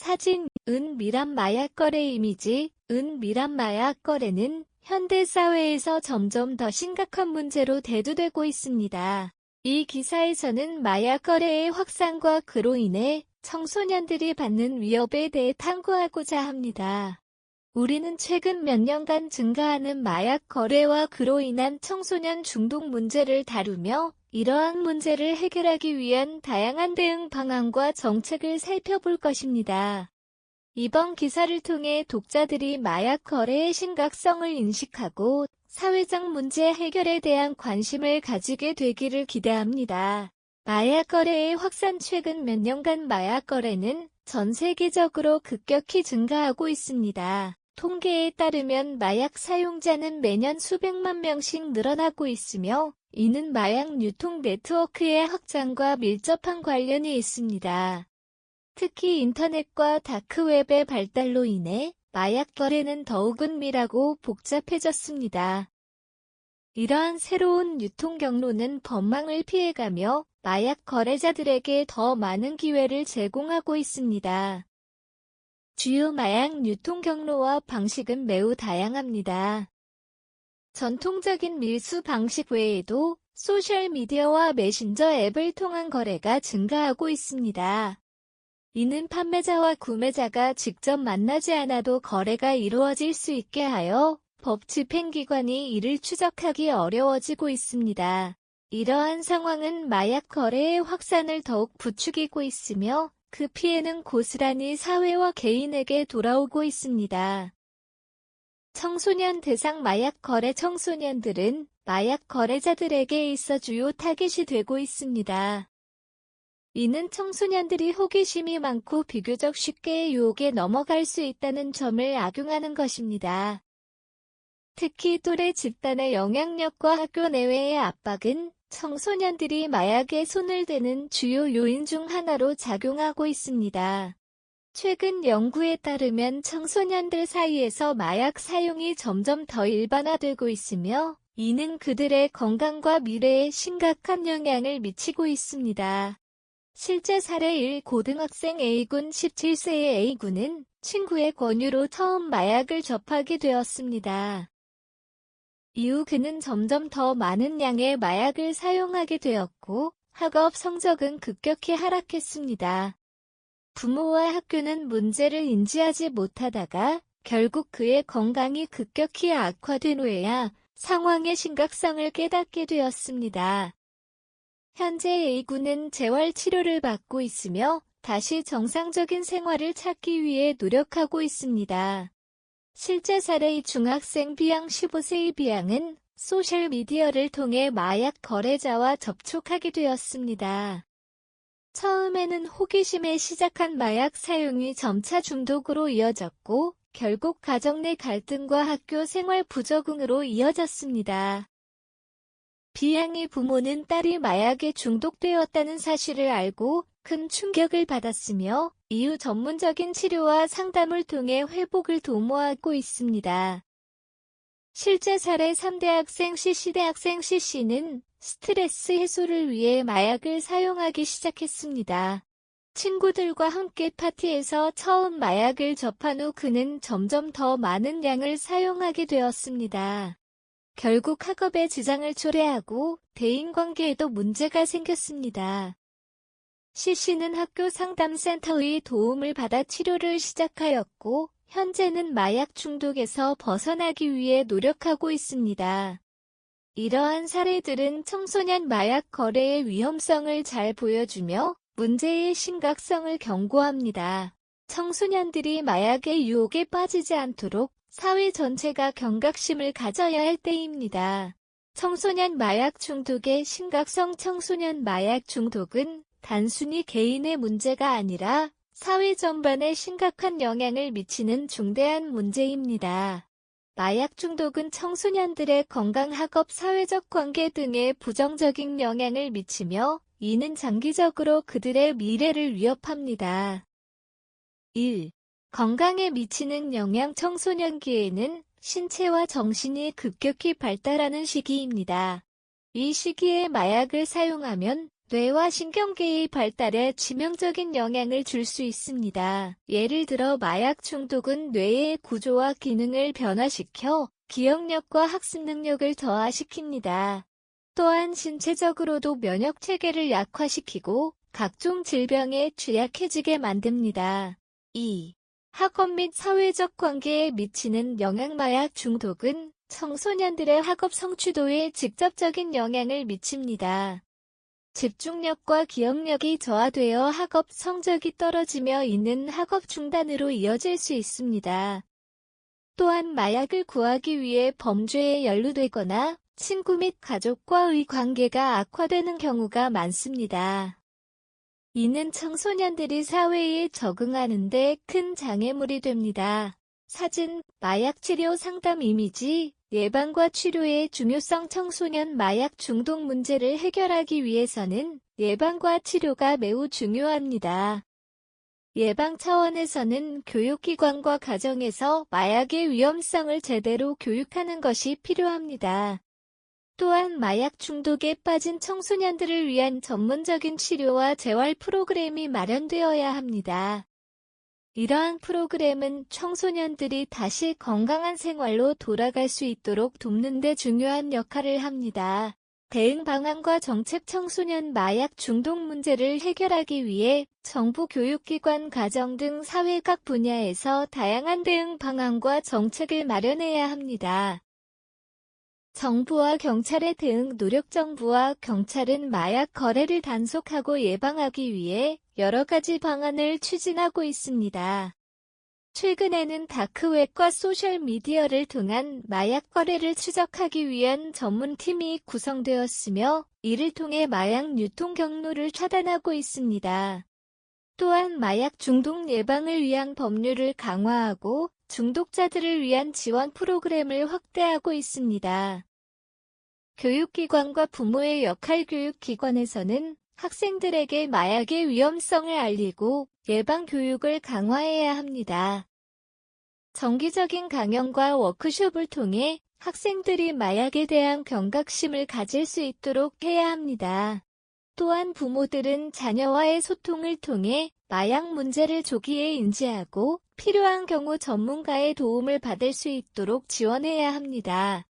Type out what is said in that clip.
사진, 은밀한 마약 거래 이미지, 은밀한 마약 거래는 현대 사회에서 점점 더 심각한 문제로 대두되고 있습니다. 이 기사에서는 마약 거래의 확산과 그로 인해 청소년들이 받는 위협에 대해 탐구하고자 합니다. 우리는 최근 몇 년간 증가하는 마약 거래와 그로 인한 청소년 중독 문제를 다루며 이러한 문제를 해결하기 위한 다양한 대응 방안과 정책을 살펴볼 것입니다. 이번 기사를 통해 독자들이 마약 거래의 심각성을 인식하고 사회적 문제 해결에 대한 관심을 가지게 되기를 기대합니다. 마약 거래의 확산. 최근 몇 년간 마약 거래는 전 세계적으로 급격히 증가하고 있습니다. 통계에 따르면 마약 사용자는 매년 수백만 명씩 늘어나고 있으며 이는 마약 유통 네트워크의 확장과 밀접한 관련이 있습니다. 특히 인터넷과 다크웹의 발달로 인해 마약 거래는 더욱 은밀하고 복잡해졌습니다. 이러한 새로운 유통 경로는 법망을 피해가며 마약 거래자들에게 더 많은 기회를 제공하고 있습니다. 주요 마약 유통 경로와 방식은 매우 다양합니다. 전통적인 밀수 방식 외에도 소셜미디어와 메신저 앱을 통한 거래가 증가하고 있습니다. 이는 판매자와 구매자가 직접 만나지 않아도 거래가 이루어질 수 있게 하여 법 집행기관이 이를 추적하기 어려워지고 있습니다. 이러한 상황은 마약 거래의 확산을 더욱 부추기고 있으며 그 피해는 고스란히 사회와 개인에게 돌아오고 있습니다. 청소년 대상 마약 거래. 청소년들은 마약 거래자들에게 있어 주요 타깃이 되고 있습니다. 이는 청소년들이 호기심이 많고 비교적 쉽게 유혹에 넘어갈 수 있다는 점을 악용하는 것입니다. 특히 또래 집단의 영향력과 학교 내외의 압박은 청소년들이 마약에 손을 대는 주요 요인 중 하나로 작용하고 있습니다. 최근 연구에 따르면 청소년들 사이에서 마약 사용이 점점 더 일반화되고 있으며 이는 그들의 건강과 미래에 심각한 영향을 미치고 있습니다. 실제 사례 1. 고등학생 A군. 17세의 A군은 친구의 권유로 처음 마약을 접하게 되었습니다. 이후 그는 점점 더 많은 양의 마약을 사용하게 되었고 학업 성적은 급격히 하락했습니다. 부모와 학교는 문제를 인지하지 못하다가 결국 그의 건강이 급격히 악화된 후에야 상황의 심각성을 깨닫게 되었습니다. 현재 A군은 재활치료를 받고 있으며 다시 정상적인 생활을 찾기 위해 노력하고 있습니다. 실제 사례의 중학생 B양. 15세의 B양은 소셜미디어를 통해 마약 거래자와 접촉하게 되었습니다. 처음에는 호기심에 시작한 마약 사용이 점차 중독으로 이어졌고 결국 가정 내 갈등과 학교 생활 부적응으로 이어졌습니다. B양의 부모는 딸이 마약에 중독되었다는 사실을 알고 큰 충격을 받았으며 이후 전문적인 치료와 상담을 통해 회복을 도모하고 있습니다. 실제 사례 3대학생 CC. 대학생 CC는 스트레스 해소를 위해 마약을 사용하기 시작했습니다. 친구들과 함께 파티에서 처음 마약을 접한 후 그는 점점 더 많은 양을 사용하게 되었습니다. 결국 학업에 지장을 초래하고 대인관계에도 문제가 생겼습니다. CC는 학교 상담센터의 도움을 받아 치료를 시작하였고 현재는 마약 중독에서 벗어나기 위해 노력하고 있습니다. 이러한 사례들은 청소년 마약 거래의 위험성을 잘 보여주며 문제의 심각성을 경고합니다. 청소년들이 마약의 유혹에 빠지지 않도록 사회 전체가 경각심을 가져야 할 때입니다. 청소년 마약 중독의 심각성. 청소년 마약 중독은 단순히 개인의 문제가 아니라 사회 전반에 심각한 영향을 미치는 중대한 문제입니다. 마약 중독은 청소년들의 건강, 학업, 사회적 관계 등에 부정적인 영향을 미치며 이는 장기적으로 그들의 미래를 위협합니다. 1. 건강에 미치는 영향. 청소년기에는 신체와 정신이 급격히 발달하는 시기입니다. 이 시기에 마약을 사용하면 뇌와 신경계의 발달에 치명적인 영향을 줄 수 있습니다. 예를 들어 마약 중독은 뇌의 구조와 기능을 변화시켜 기억력과 학습 능력을 저하시킵니다. 또한 신체적으로도 면역 체계를 약화시키고 각종 질병에 취약해지게 만듭니다. 2. 학업 및 사회적 관계에 미치는 영향. 마약 중독은 청소년들의 학업 성취도에 직접적인 영향을 미칩니다. 집중력과 기억력이 저하되어 학업 성적이 떨어지며 이는 학업 중단으로 이어질 수 있습니다. 또한 마약을 구하기 위해 범죄에 연루되거나 친구 및 가족과의 관계가 악화되는 경우가 많습니다. 이는 청소년들이 사회에 적응하는 데 큰 장애물이 됩니다. 사진, 마약 치료 상담 이미지, 예방과 치료의 중요성. 청소년 마약 중독 문제를 해결하기 위해서는 예방과 치료가 매우 중요합니다. 예방 차원에서는 교육기관과 가정에서 마약의 위험성을 제대로 교육하는 것이 필요합니다. 또한 마약 중독에 빠진 청소년들을 위한 전문적인 치료와 재활 프로그램이 마련되어야 합니다. 이러한 프로그램은 청소년들이 다시 건강한 생활로 돌아갈 수 있도록 돕는 데 중요한 역할을 합니다. 대응 방안과 정책. 청소년 마약 중독 문제를 해결하기 위해 정부, 교육기관, 가정 등 사회 각 분야에서 다양한 대응 방안과 정책을 마련해야 합니다. 정부와 경찰의 대응 노력. 정부와 경찰은 마약 거래를 단속하고 예방하기 위해 여러 가지 방안을 추진하고 있습니다. 최근에는 다크웹과 소셜미디어를 통한 마약 거래를 추적하기 위한 전문팀이 구성되었으며 이를 통해 마약 유통 경로를 차단하고 있습니다. 또한 마약 중독 예방을 위한 법률을 강화하고 중독자들을 위한 지원 프로그램을 확대하고 있습니다. 교육기관과 부모의 역할. 교육기관에서는 학생들에게 마약의 위험성을 알리고 예방 교육을 강화해야 합니다. 정기적인 강연과 워크숍을 통해 학생들이 마약에 대한 경각심을 가질 수 있도록 해야 합니다. 또한 부모들은 자녀와의 소통을 통해 마약 문제를 조기에 인지하고 필요한 경우 전문가의 도움을 받을 수 있도록 지원해야 합니다.